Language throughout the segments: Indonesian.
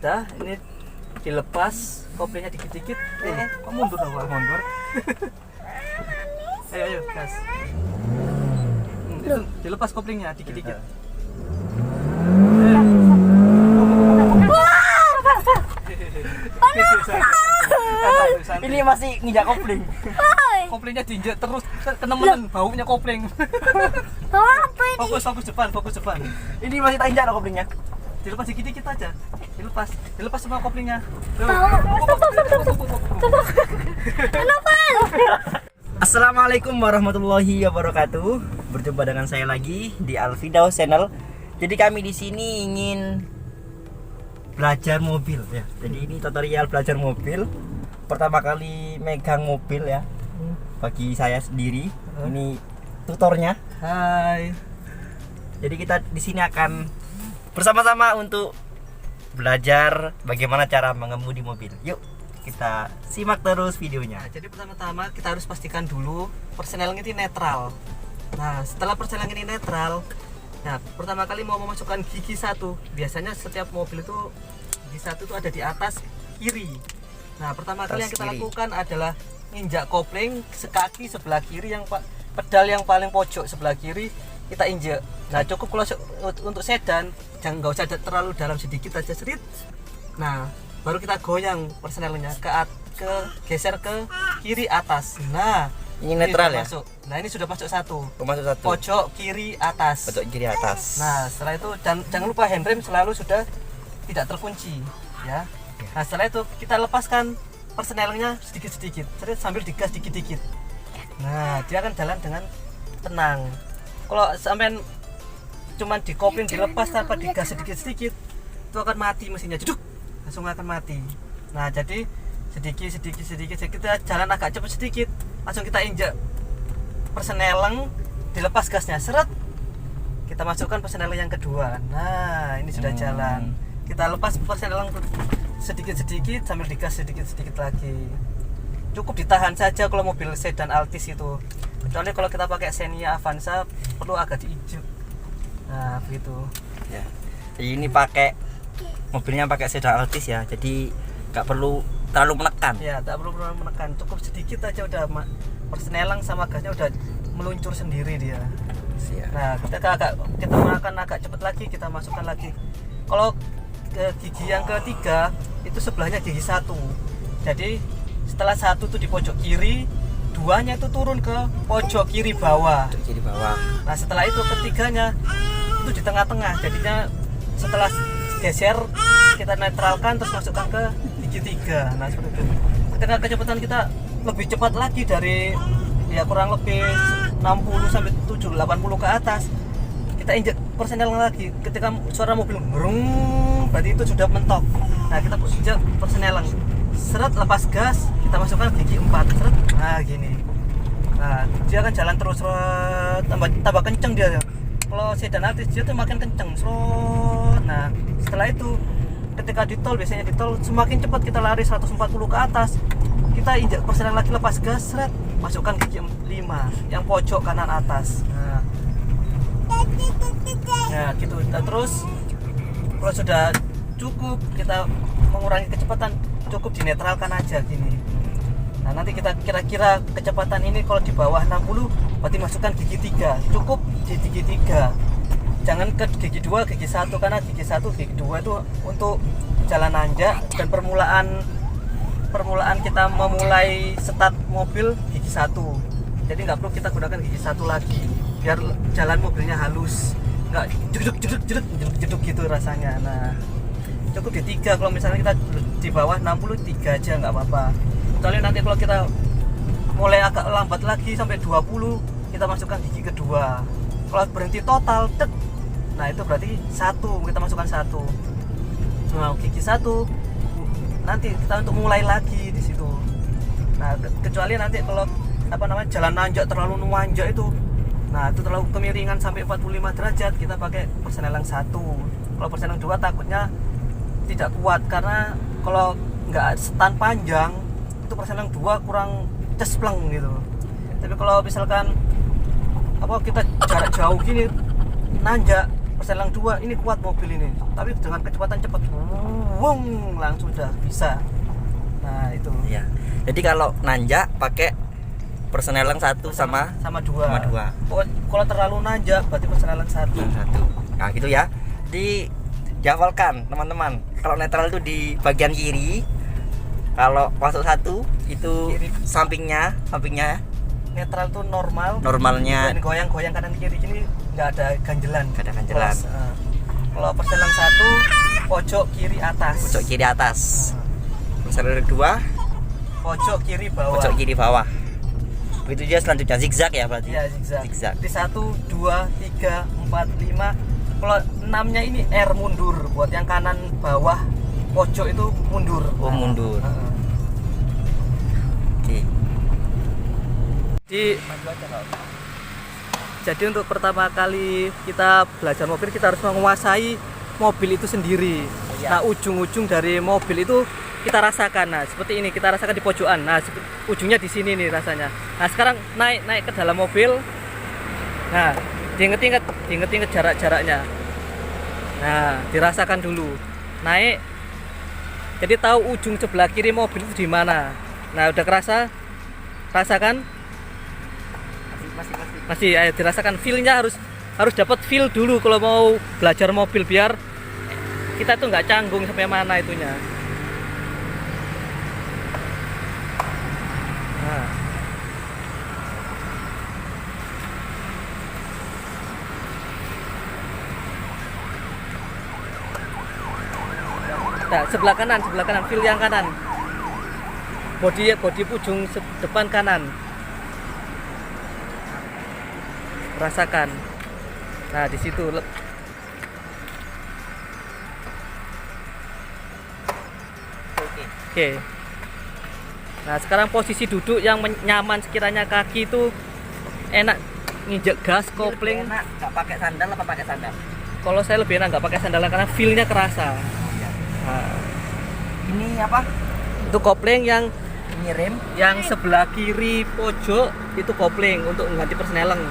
kita ini dilepas koplingnya dikit-dikit. Kok mundur dong, mundur. Ayo gas. Itu dilepas koplingnya dikit-dikit. Ini masih nginjak kopling. Koplingnya diinjak terus, kenemenan baunya kopling. Fokus depan. Ini masih tak injak koplingnya. Dilepas dikit-dikit aja. Dilepas semua koplingnya. Assalamualaikum warahmatullahi wabarakatuh. Berjumpa dengan saya lagi di Alfidaus Channel. Jadi kami di sini ingin belajar mobil ya. Jadi ini tutorial belajar mobil. Pertama kali megang mobil ya. Bagi saya sendiri. Ini tutornya. Hai. Jadi kita di sini akan bersama-sama untuk belajar bagaimana cara mengemudi mobil. Yuk, kita simak terus videonya. Nah, jadi pertama-tama kita harus pastikan dulu persneling ini netral. Nah, setelah persneling ini netral, nah pertama kali mau memasukkan gigi satu. Biasanya setiap mobil itu gigi satu itu ada di atas kiri. Nah, pertama kali yang kita lakukan adalah nginjak kopling sekaki sebelah kiri, yang pedal yang paling pojok sebelah kiri kita injek. Nah, cukup kalau untuk sedan jangan, nggak usah terlalu dalam, sedikit aja serit. Nah, baru kita goyang persnelingnya geser ke kiri atas. Nah, ini netral ya. Masuk. Nah, ini sudah masuk satu. Masuk satu. Pojok kiri atas. Pojok kiri atas. Nah, setelah itu jangan lupa handrem selalu sudah tidak terkunci ya. Nah, setelah itu kita lepaskan persnelingnya sedikit-sedikit, sambil digas dikit-dikit. Nah, dia akan jalan dengan tenang. Kalau sampai cuman di kopling dilepas tanpa digas sedikit-sedikit, itu akan mati mesinnya, jeduk, langsung akan mati. Nah, jadi sedikit kita jalan agak cepat sedikit, langsung kita injak persneling, dilepas gasnya, seret, kita masukkan persneling yang kedua. Nah, ini sudah jalan. Kita lepas persneling sedikit-sedikit sambil digas sedikit-sedikit lagi. Cukup ditahan saja kalau mobil sedan Altis itu. Kecuali kalau kita pakai Xenia Avanza perlu agak diinjek. Nah, begitu. Ya. Jadi ini pakai mobilnya pakai sedan Altis ya. Jadi nggak perlu terlalu menekan. Ya, tak perlu menekan. Cukup sedikit aja udah persneling sama gasnya udah meluncur sendiri dia. Siap. Nah, kita makan agak cepat lagi, kita masukkan lagi. Kalau ke gigi yang ketiga itu sebelahnya gigi satu. Jadi setelah satu tuh di pojok kiri, duanya itu turun ke pojok kiri bawah. Kiri bawah. Nah, setelah itu ketiganya itu di tengah-tengah. Jadinya setelah geser kita netralkan terus masukkan ke gigi tiga. Nah, seperti itu. Ketika kecepatan kita lebih cepat lagi dari ya kurang lebih 60 sampai 80 ke atas, kita injek persneling lagi. Ketika suara mobil ngerung, berarti itu sudah mentok. Nah, kita injek persneling, seret, lepas gas, kita masukkan gigi 4, seret. Nah, gini. Nah, dia akan jalan terus, seret, tambah kenceng dia. Kalau sedan Altis dia tuh makin kenceng, seret. Nah, setelah itu ketika di tol, biasanya di tol semakin cepat kita lari 140 ke atas, kita injak persneling lagi, lepas gas, seret, masukkan gigi 5 yang pojok kanan atas. Nah, gitu. Nah, terus kalau sudah cukup kita mengurangi kecepatan, cukup dinetralkan aja gini. Nah, nanti kita kira-kira kecepatan ini kalau di bawah 60 berarti masukkan gigi 3. Cukup di gigi 3. Jangan ke gigi 2, gigi 1, karena gigi 1, gigi 2 itu untuk jalan nanjak dan permulaan kita memulai start mobil gigi 1. Jadi nggak perlu kita gunakan gigi 1 lagi, biar jalan mobilnya halus, nggak jeduk gitu rasanya. Nah, cukup di 3. Kalau misalnya kita di bawah 60, 3 aja nggak apa-apa. Kecuali nanti kalau kita mulai agak lambat lagi sampai 20, kita masukkan gigi kedua. Kalau berhenti total, nah itu berarti 1, kita masukkan 1. Nah, gigi 1 nanti kita untuk mulai lagi di situ. Nah, kecuali nanti kalau jalan nanjak terlalu nanjak itu, nah itu terlalu kemiringan sampai 45 derajat, kita pakai persneling 1. Kalau persneling 2 takutnya tidak kuat, karena kalau nggak setan panjang itu persneling 2 kurang cespleng gitu. Tapi kalau misalkan kita jarak jauh gini nanjak, persenelang 2 ini kuat mobil ini, tapi dengan kecepatan cepat, wung, langsung udah bisa. Nah itu. Iya. Jadi kalau nanjak pakai persenelang 1 sama 2. sama 2. Kalau terlalu nanjak berarti persenelang 1. Nah gitu ya. Dihafalkan teman-teman. Kalau netral itu di bagian kiri. Kalau masuk 1 itu Kiri. sampingnya Netral tuh normalnya. Dan goyang-goyang kanan kiri ini nggak ada ganjelan. Nggak ada ganjelan. Kalau persenelang 1 pojok kiri atas. Pojok kiri atas. Persenelang 2 Pojok kiri bawah. pojok kiri bawah. Begitu dia selanjutnya zigzag ya berarti. Iya, zigzag. Zigzag. Di 1, 2, 3, 4, 5. Kalau 6-nya ini R mundur. Buat yang kanan bawah pojok itu mundur. Oh, mundur. Oke. Jadi untuk pertama kali kita belajar mobil, kita harus menguasai mobil itu sendiri. Iya. Nah, ujung-ujung dari mobil itu kita rasakan. Nah, seperti ini kita rasakan di pojokan. Nah, ujungnya di sini nih rasanya. Nah, sekarang naik ke dalam mobil. Nah, diinget-inget jarak-jaraknya. Nah, dirasakan dulu. Naik. Jadi tahu ujung sebelah kiri mobil itu di mana. Nah, udah kerasa? Rasakan? Masih ayo dirasakan, feel-nya harus dapat feel dulu kalau mau belajar mobil, biar kita tuh nggak canggung sampai mana itunya. Nah. Nah, sebelah kanan, feel yang kanan. Bodi ujung depan kanan. Rasakan. Nah, di situ. Oke. Nah, sekarang posisi duduk yang nyaman, sekiranya kaki itu enak nginjek gas, kopling. Enak nggak pakai sandal apa pakai sandal? Kalau saya lebih enak nggak pakai sandal karena feel-nya kerasa. Nah, Ini apa? itu kopling yang Ini rem. sebelah kiri pojok itu kopling untuk mengganti persneleng.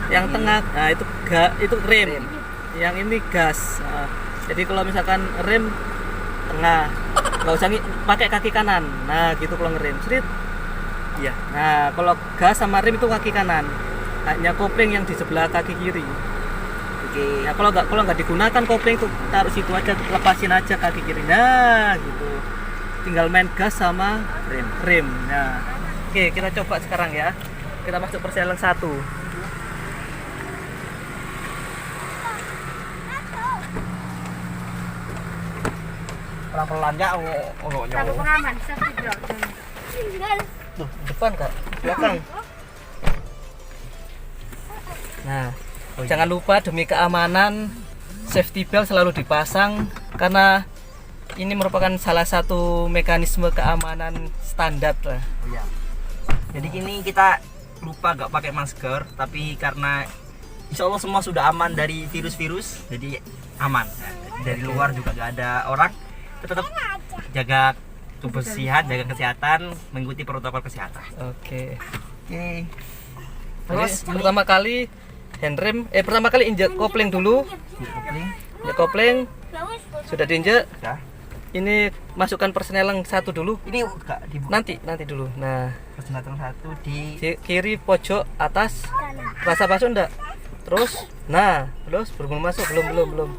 Yang tengah, nah itu rem. Yang ini gas. Nah, jadi kalau misalkan rem tengah, nggak usah pakai kaki kanan. Nah, gitu kalau ngerem. Serit. Iya. Nah, kalau gas sama rem itu kaki kanan. Hanya kopling yang di sebelah kaki kiri. Oke. Nah, kalau nggak digunakan kopling itu taruh situ aja, lepasin aja kaki kiri. Nah, gitu. Tinggal main gas sama rem. Nah, oke, kita coba sekarang ya. Kita masuk persneleng 1. Pelan-pelan ya. Satu pengaman, satu blok. Tuh, depan Kak, belakang. Nah, jangan lupa demi keamanan safety belt selalu dipasang karena ini merupakan salah satu mekanisme keamanan standar lah. Iya. Jadi kini kita lupa nggak pakai masker, tapi karena insya Allah semua sudah aman dari virus-virus, jadi aman. Dari luar juga nggak ada orang, tetap jaga kebersihan, jaga kesehatan, mengikuti protokol kesehatan. Oke. Oke. Terus pertama kali pertama kali injek kopling dulu. Kopling. Ya, kopling sudah diinjek. Ya. Ini masukkan persneleng 1 dulu. Ini enggak dibuka. Nanti dulu. Nah, Persneleng 1 di kiri pojok atas. Rasa masuk enggak? Terus belum masuk, belum.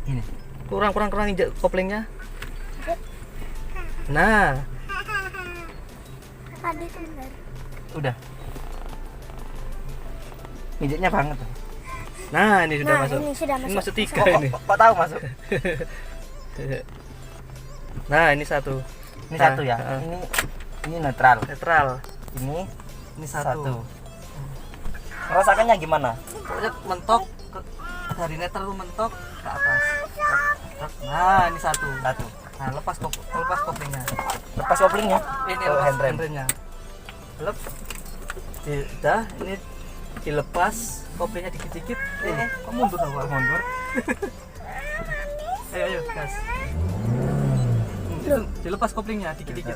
ini. Kurang injek koplingnya. Nah, Udah. Injeknya banget. nah ini sudah masuk. Ini sudah Ini masuk 3 Kok, ini. kok tahu masuk? Nah, ini 1. Ini Nah, satu ya. heeh. Ini netral. Netral. Ini 1. Merasakannya gimana? Pokoknya mentok dari netral lu mentok ke atas. Nah, ini 1. Nah, lepas koplingnya. Lepas koplingnya. Ini Oh, lepas handrem. handremnya. Lep. Udah, ini dilepas koplingnya dikit-dikit. Kok mundur awal? Mundur. Ayo, gas. Itu dilepas koplingnya dikit-dikit.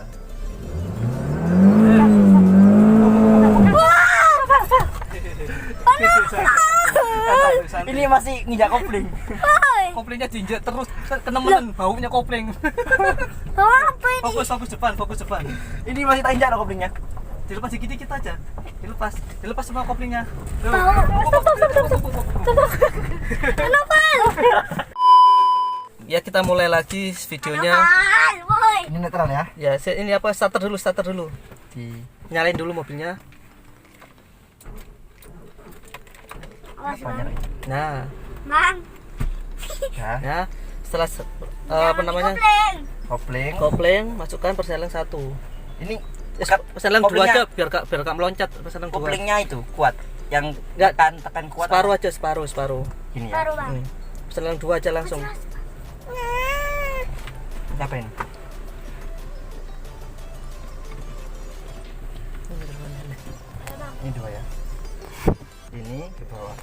santai. Ini masih nginjak kopling. Koplingnya diinjek terus kenemen baunya kopling. Apa ini? Fokus depan. Ini masih tak injak loh koplingnya. Dilepas dikit-dikit aja. Dilepas semua koplingnya. Kenapa? Ya kita mulai lagi videonya. Woi. Ini netral ya. Ya, ini apa starter dulu. Nyalain dulu mobilnya. Awas, Banyak. Bang. Nah, Bang. Ya. ya setelah apa namanya? Kopling. Kopling, masukkan perselang 1. Ini Perselang 2 koplingnya- aja biar gak meloncat. Perselang 2. koplingnya itu kuat. Yang Enggak. tekan kuat. Separuh aja, separuh. Gini ya. Baru, Bang. Perselang 2 aja langsung. Apa ini? Ini 2 ya. Ini di bawah.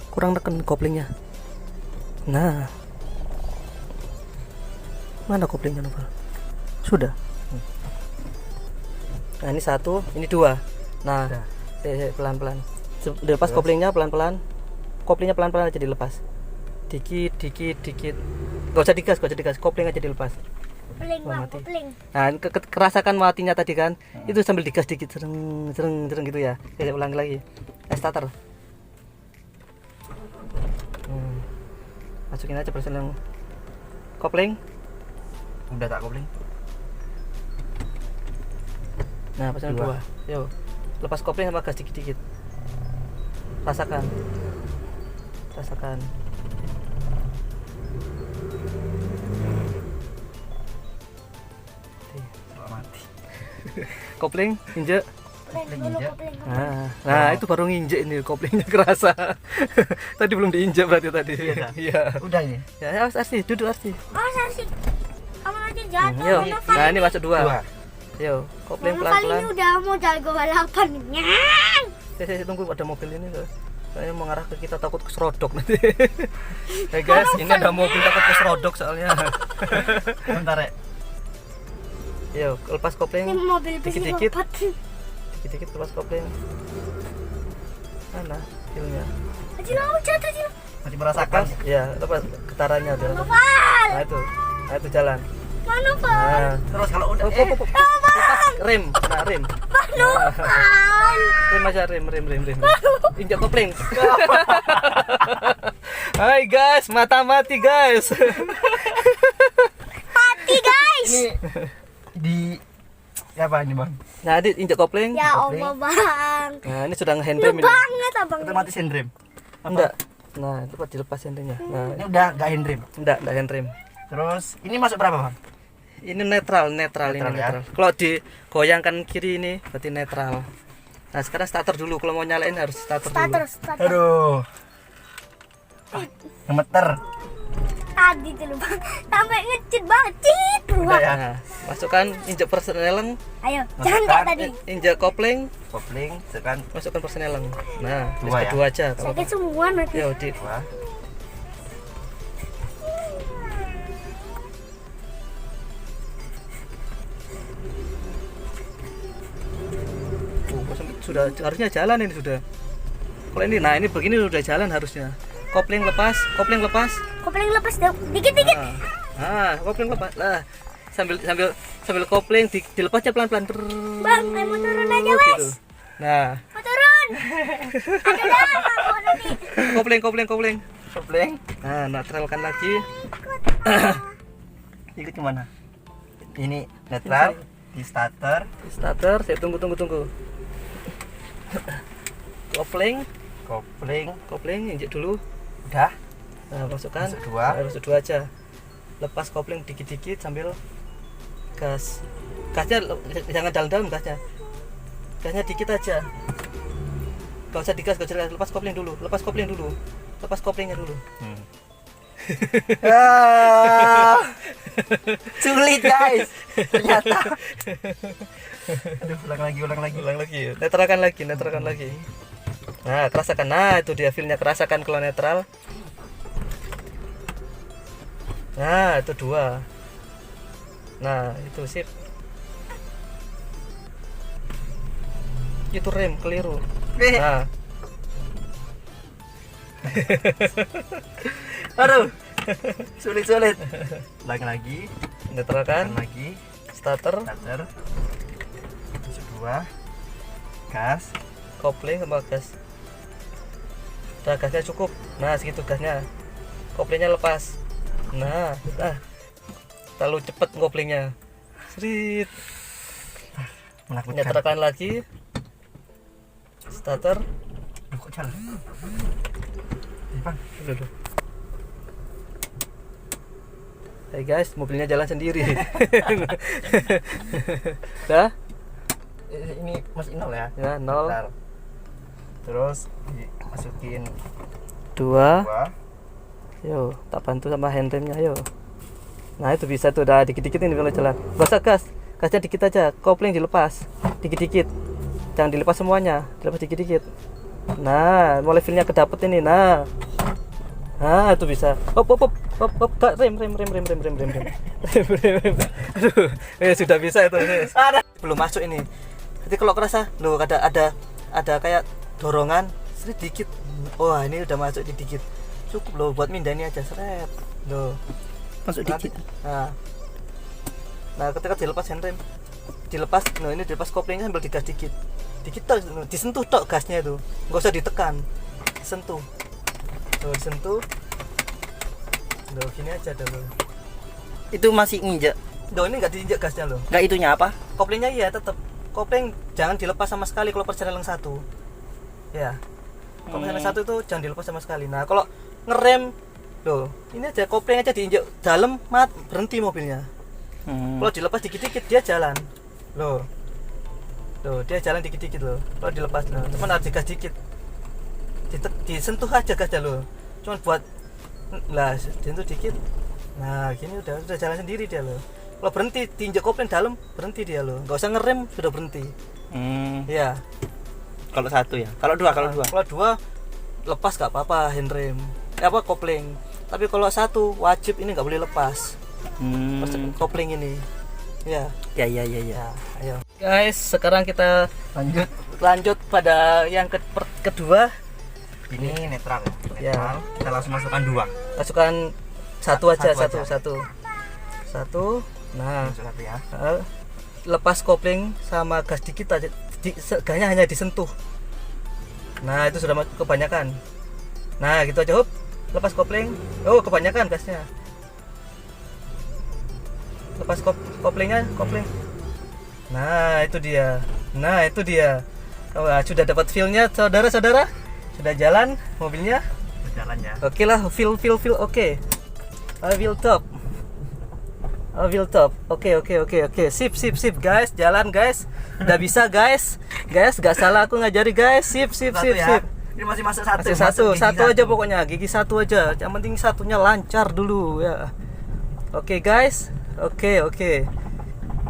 Kurang neken koplingnya. Nah. Mana koplingnya, Novel? Sudah. Nah, ini 1, ini 2. Nah, Udah. pelan-pelan. Dilepas Terus? koplingnya pelan-pelan. Koplingnya pelan-pelan aja dilepas. Dikit. Gak usah digas. Kopling aja dilepas. Kopling, Wah, Bang, mati. kopling. Nah, kerasakan matinya tadi kan. Itu sambil digas dikit, cereng gitu ya. Saya ulangi lagi. Starter. Masukin aja perselang kopling. Udah tak kopling. Nah, perselang 2. 2. Yo. Lepas kopling sama gas dikit-dikit. Rasakan. Selamat mati. Kopling, injek. Kopling dulu, injek. kopling. Nah, itu baru nginjek ini koplingnya kerasa. Tadi belum diinjek berarti tadi. Iya. Iya. Udah ini. Ya, Arsi, duduk Arsi. Masa sih? Kamu nanti jatuh. Yo. Novel. Nah, ini masuk 2. 2. Yo, kopling Novel ini pelan-pelan. udah mau jago balapan. Nyang. Saya tunggu ada mobil ini tuh. Saya mengarah ke kita takut keserodok nanti. Hey guys, ini ada mobil takut keserodok soalnya. Bentar ya. Yo, lepas Ini kopling. mobil Dikit-dikit. psikopat. Dikit-dikit lepas kopling. Mana filmnya? Aji lo jatuh aji lo. Masih merasakan. Lepas, ya, lepas getarannya dia. Novel. Nah itu jalan. Mana Novel? Nah, Terus kalau udah lepas rem. Nah, rem. Novel. Rem aja, rem. Injak kopling. Hai guys, mati guys. Mati guys. ini di apa ini, Bang? Nah, Adit injak kopling. Ya Allah, Bang. Nah, ini sudah ngehandrem Lu ini. banget abang. Otomatis handrem. Enggak. Nah, itu pas dilepas handremnya. Nah, Ini udah enggak handrem. enggak handrem. Terus ini masuk berapa, Bang? Ini netral ini Netral ya? netral. Kalau digoyangkan kiri ini berarti netral. Nah, sekarang starter dulu. Kalau mau nyalain harus starter dulu. Starter. Aduh. Gemeter. Tadi tuh lu Bang. Sampai ngecit banget. Cit. Udah ya. Nah, masukkan injek persneleng, Ayo, Masukkan. jangan kayak tadi. injek kopling, Kopling, tekan masukkan persneleng. Nah, 2 ya? dua aja kalau. Sakit semua nanti. Ya, di 2. sudah harusnya jalan ini sudah. Kalau ini, nah ini begini sudah jalan harusnya. Kopling lepas. Kopling lepas dong. Dikit-dikit. Kopling lepas. Lah, sambil kopling dilepas aja pelan-pelan. Bang, saya mau turun aja, Gitu. Wes. Nah, Mau turun. Aduh, dah, mau nanti. kopling. Kopling. Nah, neutralkan lagi. Ikut kemana? Ini netral, di starter, Starter, saya tunggu. Kopling, injek dulu. udah. Nah, masukkan. Masuk 2. Nah, masuk 2 aja. Lepas kopling dikit-dikit sambil gas. Gasnya jangan dalam-dalam gasnya. Gasnya dikit aja. Gak usah digas, lepas kopling dulu. Lepas koplingnya dulu. Sulit, guys. Ternyata. Aduh, ulang lagi. Netralkan lagi. Nah, kerasakan. Nah, itu dia feel-nya, kerasakan kalau netral. Nah, itu 2. Nah, itu sip. Itu rem keliru. Nah. Aduh, sulit. lagi Netralkan. lagi Starter, starter masuk 2 gas kopling sama gas. Udah, gasnya cukup. Nah, segitu gasnya. Koplingnya lepas. Nah, terlalu cepet koplingnya. Srit. menakutkan. Nyetralkan lagi. Starter. Duh, kok jalan Bang. Dulu. Hai guys, mobilnya jalan sendiri. Dah? Ini masih 0 ya. Ya, 0. Bentar. Terus dimasukin 2. 2. Yo, tak bantu sama handremnya, yo. Nah, itu bisa tuh, udah dikit-dikit ini kalau jalan. Gak usah gas, gasnya dikit aja. Kopling dilepas, dikit-dikit. Jangan dilepas semuanya, dilepas dikit-dikit. Nah, mulai feel-nya kedapet ini. Nah, itu bisa. Hop, Kak, rem. Aduh, sudah bisa itu. Ada. Belum masuk ini. Jadi kalau kerasa, loh ada kayak dorongan sedikit. Wah, ini udah masuk dikit. Cukup loh buat mindah ini aja, seret. Loh. Masuk dikit. Nah, ketika dilepas handrem, nah ini dilepas koplingnya sambil digas dikit tok, disentuh tok gasnya itu, nggak usah ditekan, sentuh, tuh disentuh, loh gini aja dulu. Itu masih nginjek. Loh ini nggak diinjak gasnya loh, Enggak itunya apa? koplingnya iya tetap, kopling jangan dilepas sama sekali kalau perjalanan 1, ya, kalau perjalanan 1 itu jangan dilepas sama sekali. Nah kalau ngerem, loh ini aja kopling aja diinjak dalam, berhenti mobilnya. Kalau dilepas dikit-dikit dia jalan. Loh, dia jalan dikit-dikit loh. Kalau dilepas loh, cuman harus digas dikit. Disentuh aja gasnya loh. Cuman buat disentuh dikit. Nah, gini udah jalan sendiri dia loh. Kalau berhenti diinjak kopling dalam, berhenti dia loh. Enggak usah ngerem, sudah berhenti. Ya. Kalau 1 ya. Kalau 2, Kalau 2 lepas enggak apa-apa handrem. Kopling. Tapi kalau 1 wajib ini enggak boleh lepas. Kopling ini. Ya. Ya. Ayo guys, sekarang kita lanjut pada yang kedua. Ini netral ya. Ya. Kita langsung masukkan 2. Masukkan satu aja. Satu. Nah, Masuk 1 ya. lepas kopling sama gas dikit aja. Gasnya hanya disentuh. Nah, itu sudah kebanyakan. Nah, gitu aja, hop. Lepas kopling. Oh, kebanyakan gasnya. Lepas kopling. Nah, itu dia. Sudah dapat feel-nya, saudara-saudara. Sudah jalan mobilnya. Jalan ya. Oke lah, feel oke. I will top. Oke. Sip guys, jalan guys. Udah bisa guys. Gak salah aku ngajari guys. Sip. Ya. Ini masih masuk 1. Masih satu aja pokoknya, gigi 1 aja. Yang penting satunya lancar dulu ya. Oke guys. Oke.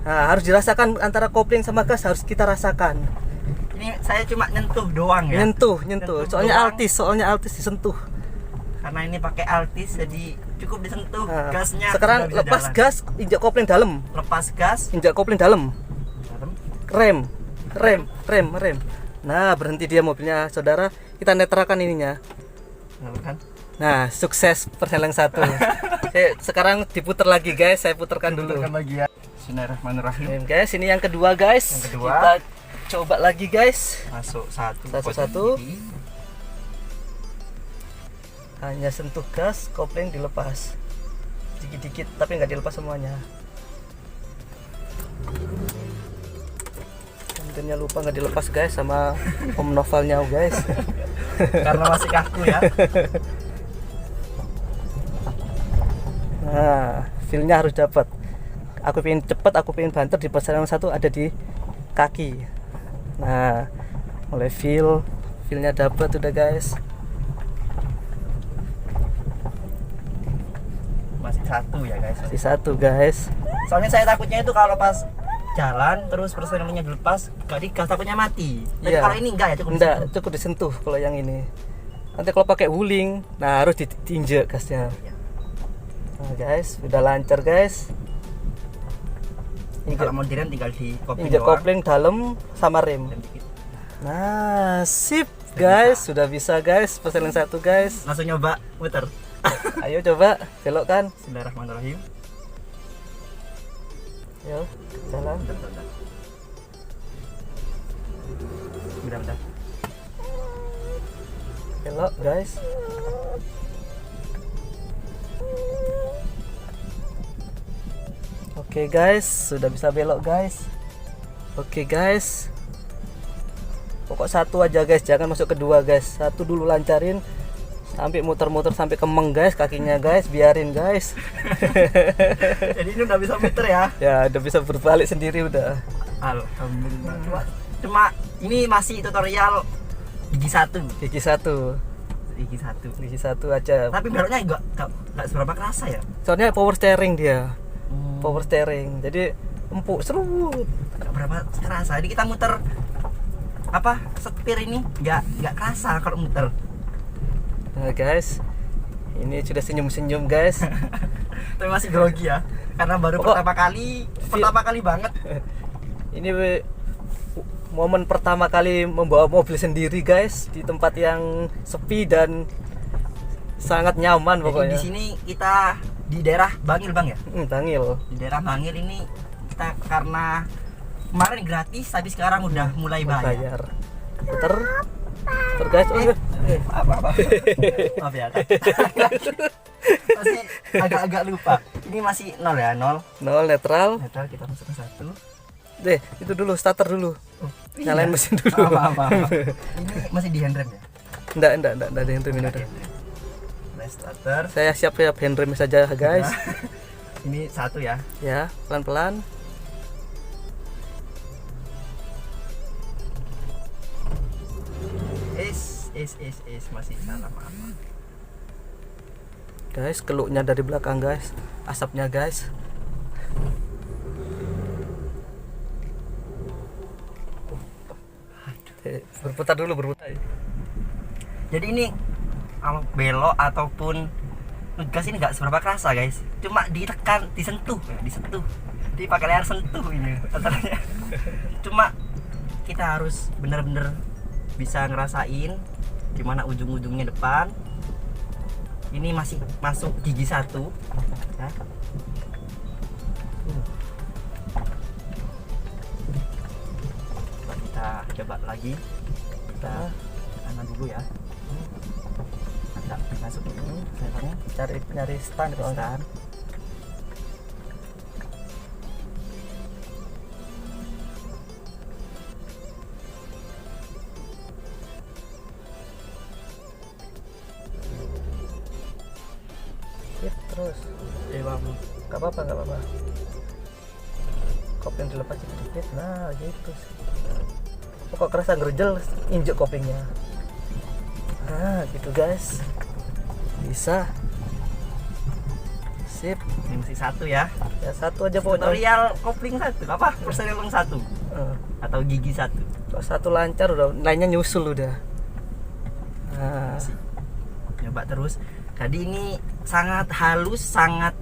Nah, harus dirasakan antara kopling sama gas, harus kita rasakan. Ini saya cuma nyentuh doang ya. Nyentuh. Soalnya doang. altis disentuh. Karena ini pakai altis jadi cukup disentuh. Nah, Gasnya sekarang udah bisa lepas jalan. gas, injak kopling dalam. Lepas gas. Injak kopling dalam. Rem. Nah, berhenti dia mobilnya, saudara. Kita netralkan ininya. Kan? Nah, sukses perjalanan 1. Sekarang diputar lagi guys, saya putarkan dulu. Putarkan lagi ya. Bismillahirrahmanirrahim. Guys, ini yang kedua guys. Yang kedua. Kita coba lagi guys. Masuk 1. Satu. Hanya sentuh gas, kopling dilepas. Dikit-dikit, tapi nggak dilepas semuanya. Tentunya lupa nggak dilepas guys sama Om Novalnya guys. Karena masih kaku ya. Nah, feel-nya harus dapat. Aku pengen cepat, aku pengen banter di perjalanan 1 ada di kaki. Nah, mulai feel-nya dapat udah guys. Masih 1 ya guys. Masih 1 guys. Soalnya saya takutnya itu kalau pas jalan terus persenelannya dilepas gak digas, takutnya mati. Tapi Iya. kalau ini enggak ya, cukup Enggak, disentuh. cukup disentuh kalau yang ini. Nanti kalau pakai wuling, nah harus diinjek gasnya. Nah guys, udah lancar guys. Ini kalau mau direm tinggal di kopling Injek doang. kopling dalam sama rem. Dan dikit. Nah, sip guys, sudah bisa guys, perseling 1 guys. Langsung nyoba muter. Ayo coba belokkan. Bismillahirrahmanirrahim. Yo, jalan. Bentar. Belok guys. Oke guys, sudah bisa belok guys. Oke guys. Pokok 1 aja guys, jangan masuk kedua guys. 1 dulu lancarin sampai muter-muter sampai kemeng guys kakinya guys, biarin guys. Jadi ini udah bisa muter ya. Ya, udah bisa berbalik sendiri udah. Alhamdulillah. Cuma ini masih tutorial gigi 1. Gigi 1. Gigi 1. Gigi 1 aja. Tapi beloknya enggak seberapa kerasa ya. Soalnya power steering dia. Power steering. Jadi empuk serut. Enggak berapa kerasa. Jadi kita muter apa? Setir ini enggak kerasa kalau muter. Nah guys, ini sudah senyum-senyum guys. Tapi masih grogi ya. Karena baru pertama kali banget. Ini momen pertama kali membawa mobil sendiri guys di tempat yang sepi dan sangat nyaman Jadi pokoknya. di sini kita di daerah Bangil Bang ya. Bangil. Di daerah Bangil ini kita karena kemarin gratis tapi sekarang udah mulai bayar. Puter guys. Apa? Maaf ya. Masih agak-agak lupa. Ini masih 0 ya, 0. 0 netral. Netral kita masukkan 1. Deh, itu dulu starter dulu. Nyalain mesin dulu. Maaf. Ini masih di handrem ya? Enggak ada yang rem ini udah. Nah, starter. Saya siap handrem saja guys. Ini 1 ya. Ya, pelan-pelan. Is masih salah, maaf. Guys, keluknya dari belakang guys. Asapnya guys. Berputar dulu. Jadi ini kalau belok ataupun ngegas ini nggak seberapa kerasa guys. Cuma ditekan, disentuh. Jadi pakai layar sentuh ini katanya. Cuma kita harus bener-bener bisa ngerasain gimana ujung-ujungnya depan. Ini masih masuk gigi 1 ya. Kita coba lagi. Kita kanan dulu ya. Ada masuk ini sensornya. Nyari stand kalau Stand. terus. Gak apa-apa. Kopling dilepas sedikit. Nah, gitu sih. Kok kerasa gerjel injek koplingnya. Nah, gitu guys. Bisa. Sip. Ini masih 1 ya. Ya 1 aja pokoknya. Tutorial kopling 1 apa? Perseling 1 atau gigi 1. Kalau 1 lancar udah lainnya nyusul udah. Nah, Coba terus. Jadi ini sangat halus, sangat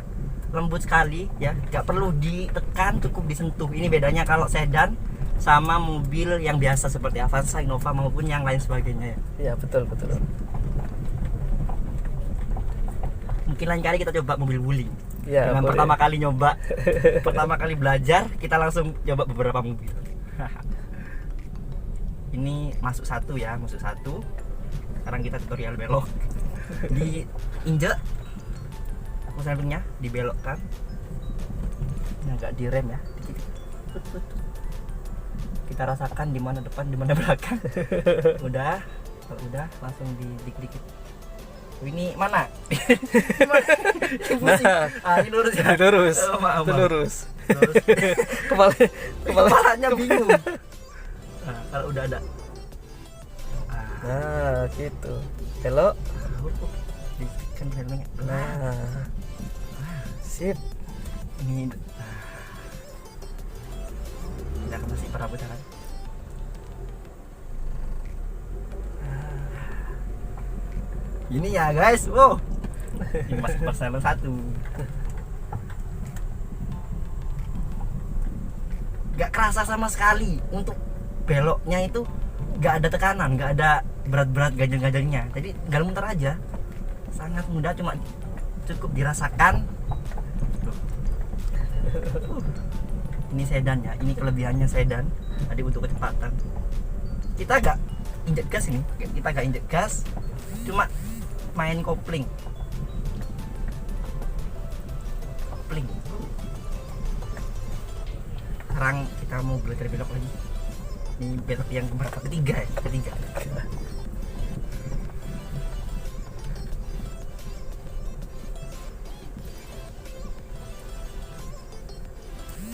lembut sekali ya. Gak perlu ditekan, cukup disentuh. Ini bedanya kalau sedan sama mobil yang biasa seperti Avanza, Innova maupun yang lain sebagainya ya. iya betul. Mungkin lain kali kita coba mobil wuling. Iya, Dengan boleh. pertama kali nyoba, pertama kali belajar, kita langsung coba beberapa mobil. Ini masuk 1 ya, masuk 1. Sekarang kita tutorial belok. Diinjek motornya, dibelokkan. Ini agak direm ya, dikit. Kita rasakan di mana depan, di mana belakang. Udah, kalau udah langsung dikit-dikit. Ini mana? Ini pusing. Ini lurus ya. Lurus. Oh, maaf. Lurus. Lurus. Kepalanya bingung. Nah, kalau udah ada. Nah, gitu. Belok. Dikitkan helmnya. Nah. Sip. Ini. Kita akan masih perabotan. Ini ya guys, wow. Ini masih persen 1. Gak kerasa sama sekali. Untuk beloknya itu nggak ada tekanan, nggak ada berat-berat ganjel-ganjelnya, jadi tinggal muter aja, sangat mudah, cuma cukup dirasakan. Ini sedan ya, ini kelebihannya sedan. Tadi untuk kecepatan kita nggak injek gas, ini kita nggak injek gas, cuma main kopling. Sekarang kita mau belajar belok lagi. Ini belok yang keberapa? Ketiga ya? Ketiga.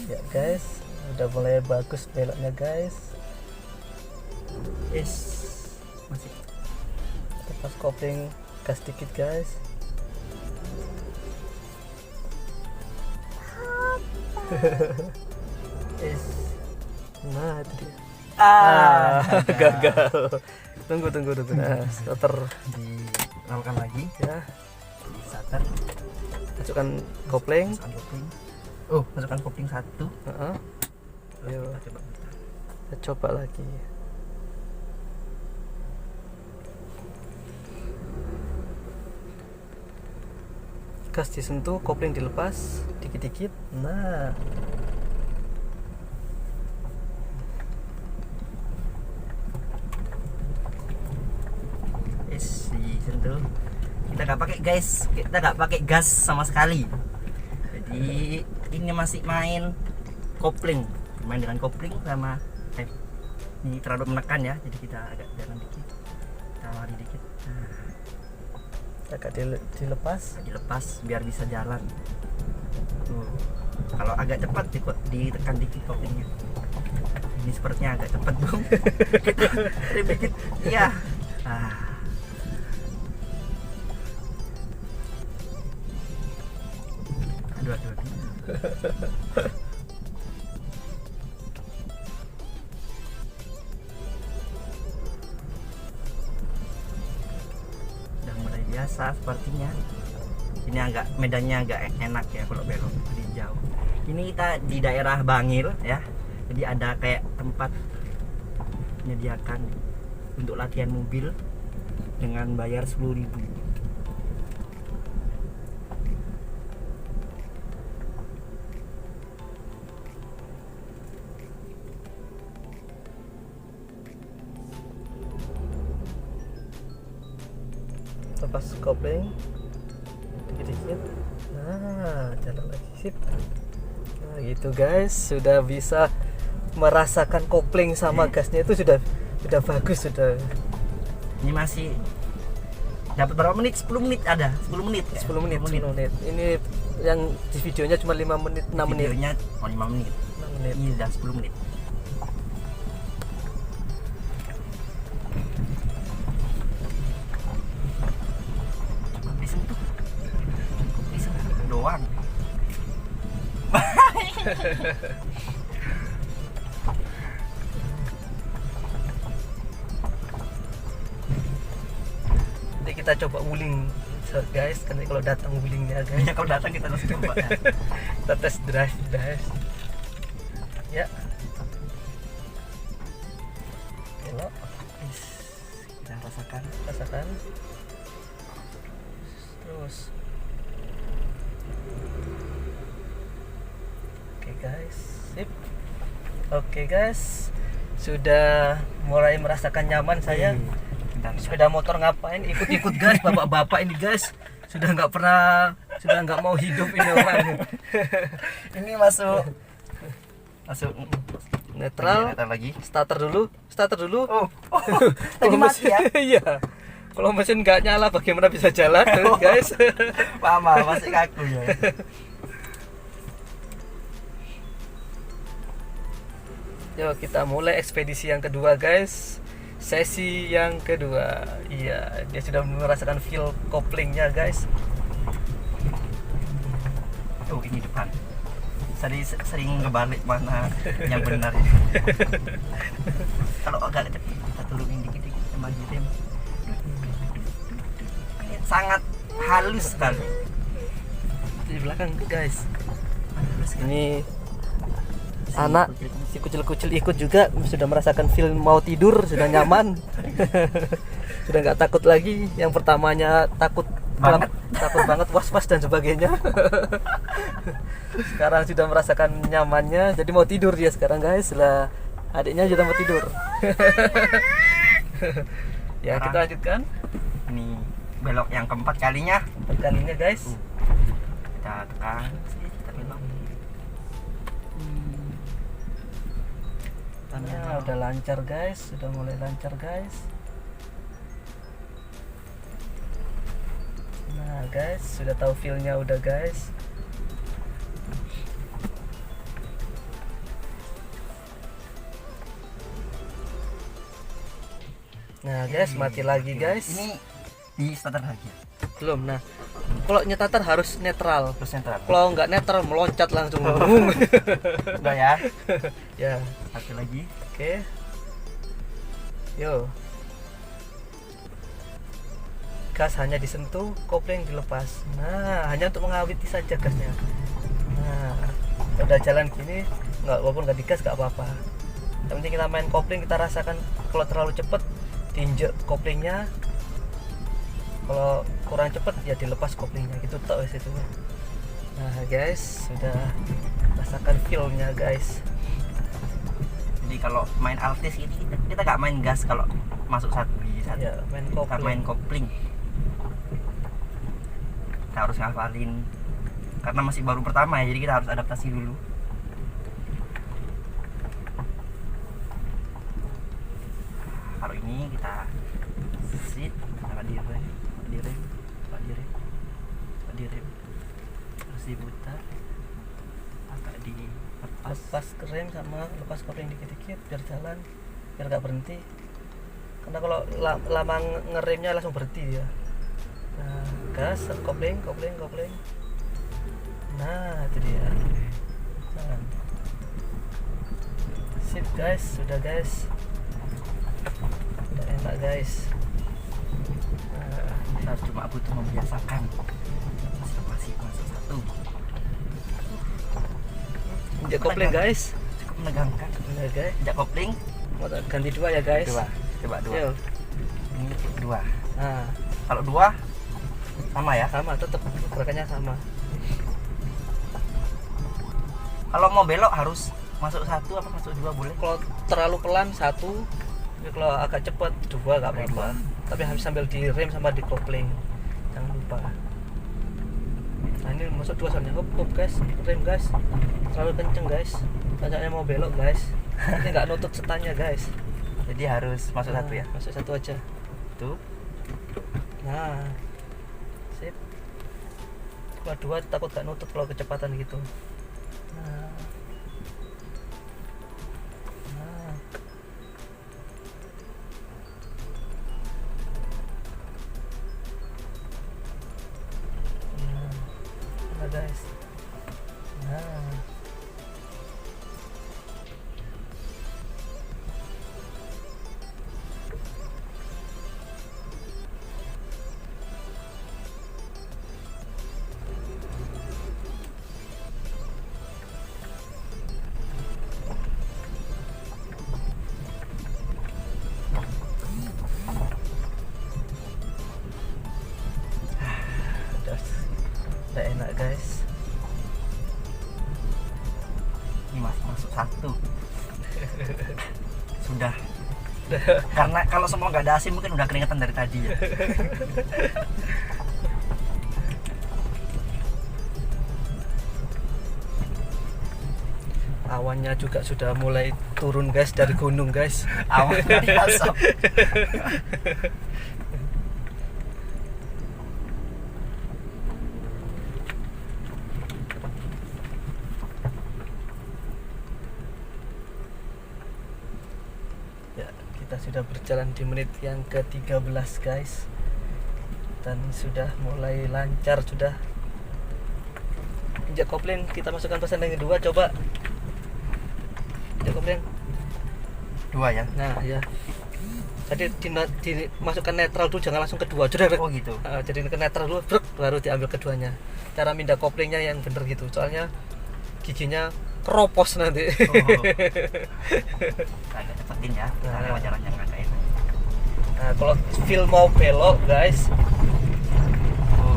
Ya guys, udah mulai bagus beloknya guys. Yes, masih. Lepas kopling, gas dikit guys. Yes. Nah itu dia. Gagal. Tunggu. Nah, starter Dilakukan lagi. ya. Di starter. Masukkan kopling. Masukkan kopling. Oh, masukkan kopling satu. Heeh. Ayo, Kita coba. kita coba lagi. Gas disentuh, kopling dilepas dikit-dikit. Nah, Yes, disentuh. Kita nggak pakai guys, kita nggak pakai gas sama sekali. Jadi ini masih main kopling, main dengan kopling sama ini terlalu menekan ya, jadi kita agak jalan dikit, kita lari dikit. agak dilepas. Dilepas biar bisa jalan. Tuh. Kalau agak cepat ditekan dikit koplingnya. Ini sepertinya agak cepat bung. Kita rem dikit. Iya. Aduh. Udah mulai biasa sepertinya. Ini agak medannya agak enak ya kalau belok di jauh. Ini kita di daerah Bangil ya. Jadi ada kayak tempat menyediakan untuk latihan mobil dengan bayar 10.000. Lepas kopling dikit-dikit. Nah, jalan lagi, sip. Nah gitu guys, sudah bisa merasakan kopling sama gasnya itu sudah bagus sudah. Ini masih dapat berapa menit? 10 menit ada. 10 menit. Ya? 10 menit. Ini yang di videonya cuma 5 menit, 6 menit. Videonya 5 menit. 6 menit. Ini udah 10 menit. Cuma disentuh. Disentuh doang. Nanti kita coba wuling guys, karena kalau datang wulingnya guys. Ya kalau datang kita harus coba ya. Kita test drive guys. Ya. Belok, Kita rasakan. rasakan. Terus. Oke guys, sip. Oke guys, sudah mulai merasakan nyaman saya. Bentar, Sepeda motor ngapain ikut-ikut guys, bapak-bapak ini guys sudah nggak mau hidup ini orang. Ini masuk Netral, lagi. starter dulu. Oh, Kalau tadi mati ya? Iya. Kalau mesin nggak nyala bagaimana bisa jalan guys? Mama masih kaku ya. Yuk kita mulai ekspedisi yang kedua guys. Sesi yang kedua. Iya, dia sudah merasakan feel koplingnya guys. Oh, ini depan. Sering ngebalik mana yang benar ini. Kalau agak cepat kita turunin dikit-dikit sama rem. Ini sangat halus sekali. Di belakang guys. Halus sekali. Ini anak si kucil-kucil ikut juga, sudah merasakan feel mau tidur, sudah nyaman. Sudah nggak takut lagi. Yang pertamanya takut banget, was-was dan sebagainya. Sekarang sudah merasakan nyamannya, jadi mau tidur dia sekarang guys. Lah adiknya sudah mau tidur. Ya kita lanjutkan. Ini belok yang keempat kalinya. Kalinya guys. Kita tekan, kita belok. Nah, udah lancar guys, sudah mulai lancar guys. Nah guys, sudah tahu feelnya udah guys. Nah guys, mati lagi guys. Ini di starter lagi ya? Belum. Nah, kalau nyetater harus netral. Terus netral. Kalau nggak netral meloncat langsung. Udah ya. Ya, Satu lagi. oke. Yo. Gas hanya disentuh, kopling dilepas. Nah, hanya untuk mengaweti saja gasnya. Nah, udah jalan gini, walaupun nggak digas nggak apa-apa. Yang penting kita main kopling, kita rasakan kalau terlalu cepet diinjek koplingnya. Kalau kurang cepet ya dilepas koplingnya, gitu tok wes itu. Nah guys, sudah rasakan feel-nya guys. Jadi kalau main Altis ini kita nggak main gas kalau masuk satu gigi satu. Ya, main Kita kopling. main kopling. Kita harus ngafalin karena masih baru pertama ya, jadi kita harus adaptasi dulu. Kalau ini kita sit, kita direm, terus diputar, agak dilepas. Lepas rem sama lepas kopling dikit-dikit biar jalan, biar nggak berhenti. Karena kalau lama ngeremnya langsung berhenti ya. Nah, gas, kopling. Nah, itu dia. Jalan. Sip guys, sudah guys. Udah enak guys. Nah, Kita cuma butuh membiasakan. Masih masuk satu. injek kopling guys. Cukup menegangkan. Nah guys, Injak kopling. mau ganti dua ya guys. Coba dua. Yo. Ini dua. Nah, Kalau dua sama ya. sama tetap gerakannya sama. Kalau mau belok harus masuk satu apa masuk dua boleh? Kalau terlalu pelan satu, ya kalau agak cepat dua nggak apa-apa. Tapi harus sambil direm sama di kopling, jangan lupa. Nah ini masuk dua soalnya, hop guys, rem guys, terlalu kenceng guys. Tanjanya mau belok guys, ini nggak nutup setannya guys. Jadi harus masuk satu ya. Masuk satu aja. Tuh. Nah, sip. Kalau dua takut nggak nutup kalau kecepatan gitu. Nah. Nah. Nah, guys. Nah. Udah enak guys. Ini masih masuk satu. Sudah. Karena kalau semua nggak ada AC mungkin udah keringetan dari tadi ya. Awannya juga sudah mulai turun guys dari gunung guys. Awan dari asap. Ya, kita sudah berjalan di menit yang ke-13 guys. Dan sudah mulai lancar sudah. Injak kopling, kita masukkan persen yang kedua, coba. Injak kopling. Dua ya. Nah, ya. Jadi dimasukkan netral dulu, jangan langsung kedua. Jadi Oh gitu. jadi ke netral dulu, brek, baru diambil keduanya. Cara mindah koplingnya yang bener gitu. Soalnya giginya keropos nanti. Agak cepetin ya, kita lewat jalan yang agak enak. Nah, kalau feel mau belok guys,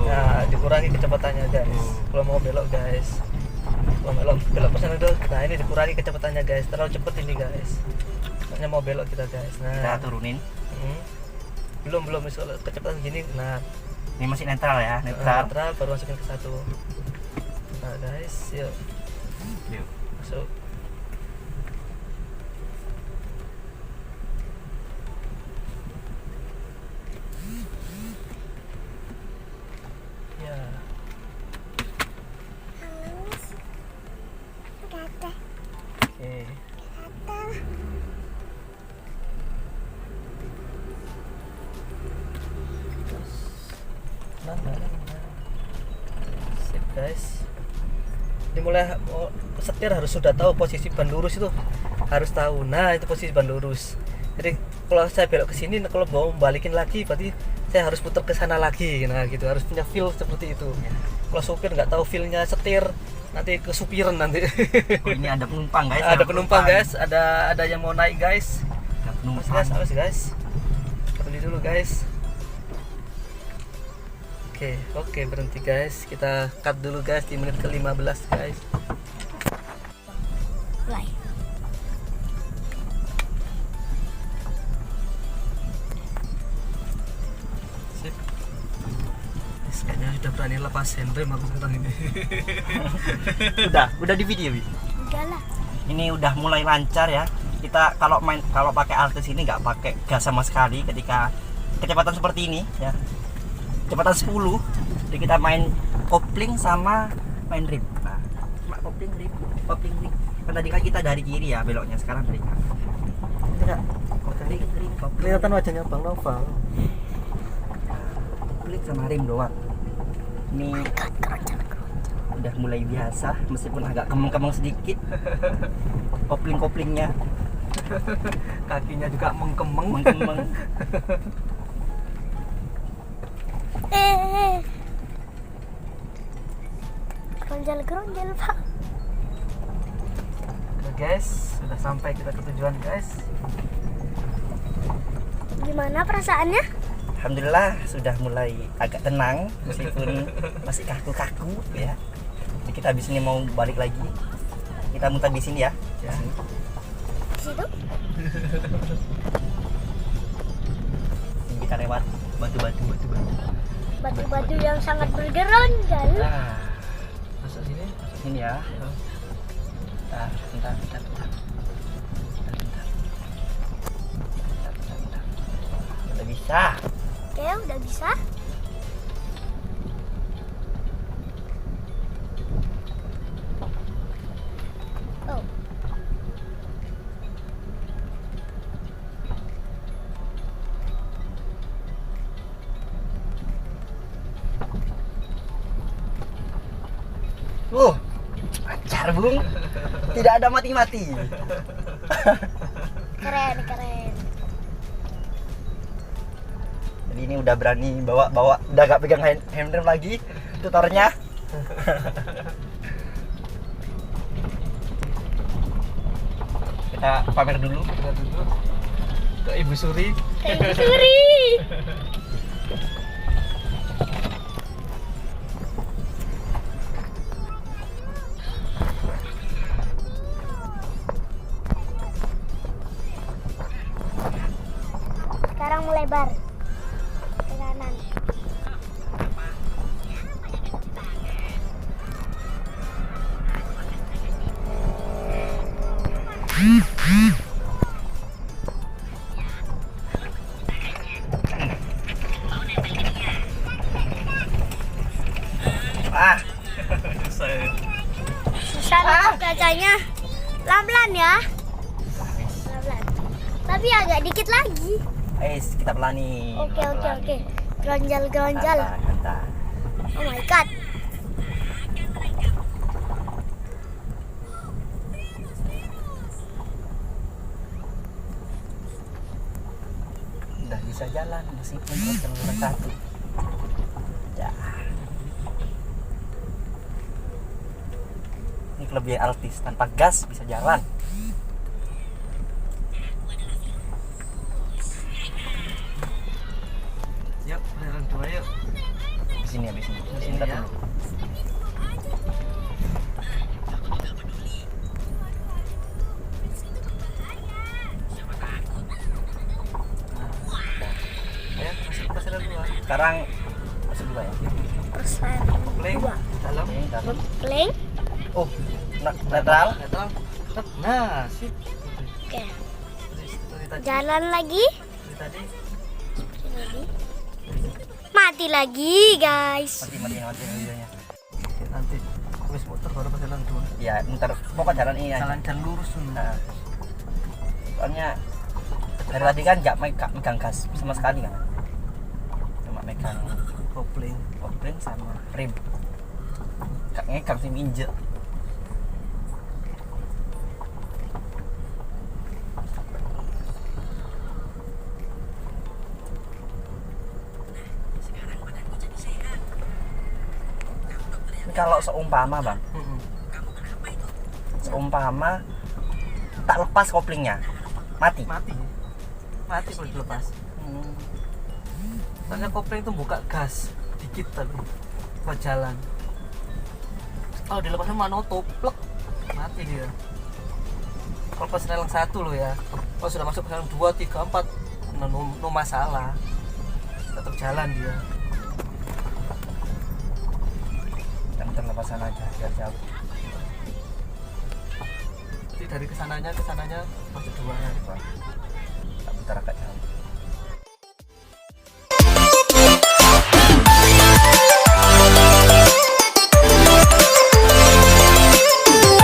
nah dikurangi kecepatannya guys. Kalau mau belok guys, kalau belok ke sana dulu. Nah ini dikurangi kecepatannya guys, terlalu cepet ini guys. Makanya mau belok kita guys. Nah Kita turunin. belum misalnya kecepatan gini. Nah Ini masih netral ya, netral. netral baru masukin ke 1. Nah guys, yuk Yuk. masuk. Ya. Oke. Sip guys. Dimulai setir harus sudah tahu posisi ban lurus itu, harus tahu. Nah itu posisi ban lurus. Jadi kalau saya belok ke sini, kalau mau balikin lagi berarti saya harus putar ke sana lagi. Nah gitu, harus punya feel seperti itu. Kalau supir nggak tahu feelnya setir, nanti kesupiran nanti. Oh, ini ada penumpang guys. Ada penumpang guys, ada yang mau naik guys. Ada Awas penumpang. guys, awas guys. Berhenti dulu guys. Oke, berhenti guys. Kita cut dulu guys di menit ke-15 guys. Mulai. Sip. Guys, kayaknya sudah berani lepas handrem aku sekarang ini. Udah di video, Wi. Udah lah. Ini udah mulai lancar ya. Kita kalau pakai Altis ini nggak pakai gas sama sekali ketika kecepatan seperti ini ya. Kecepatan 10. Jadi kita main kopling sama main rim. Nah, cuma kopling rim. Kan tadi kan kita dari kiri ya beloknya, sekarang dari kanan. Enggak. Kopling rim, kopling. Kelihatan wajahnya Bang Noval. Kopling sama rim doang. Ini udah mulai biasa meskipun agak kemeng-kemeng sedikit. Kopling-koplingnya Kakinya juga mengkemeng. mengkemeng. Geronjal Pak. Nah, guys, sudah sampai kita ke tujuan guys. Gimana perasaannya? Alhamdulillah sudah mulai agak tenang meskipun masih kaku-kaku ya. Jadi kita habis ini mau balik lagi. Kita muter di sini ya. Ya. Di situ? Ini kita lewat batu-batu. Batu-batu yang sangat bergeronjal. Nah, Masuk sini. ini ya. Bentar. Udah bisa. Oke, udah bisa. Oh. Lancar Bung. Tidak ada mati-mati. Keren. Jadi ini udah berani bawa, udah gak pegang handrem lagi tutornya. Kita pamer dulu. Kita duduk ke Ibu Suri. Ibu Suri. Sekarang melebar ke kanan. Susah nangkap gajahnya. Pelan-pelan ya. Pelan-pelan. Tapi agak dikit lagi. Kita pelani. Oke. Geronjal. Kata. Oh my god. Udah bisa jalan meskipun terlalu satu. Ya. Ini kelebihan Altis, tanpa gas bisa jalan. Yuk, beneran dua yuk. Di sini ya, di sini. Di sini Bentar ya. dulu. Ayo, masuk ke pasar dua. Sekarang masuk dua ya. Persen Kopling, dua. dalam. Oke, dalam. Kopling. Oh, netral. Netral. Tetap. Nah, sip. Oke. Terus itu tadi. Jalan lagi. Itu tadi. Mati lagi, guys. Mati videonya. Oke, nanti wis muter baru pasar dua. Ya, ntar pokoknya jalan ini aja. Jalan lurus. Nah, soalnya dari tadi kan nggak megang gas sama sekali kan, cuma megang Kopling. kopling sama rem, nggak ngegang sih injek. Ini kalau seumpama bang, seumpama tak lepas koplingnya, mati. Mati kalau dilepas. Soalnya kopling itu buka gas dikit tapi buat jalan. Kalau dilepasnya manoto plek, mati dia. Kalau pas relang 1 lo ya, kalau sudah masuk relang 2, 3, 4 no masalah, tetap jalan dia. Yang terlepasan aja biar jauh. Jadi dari kesananya masuk 2 ya. Tak putar agak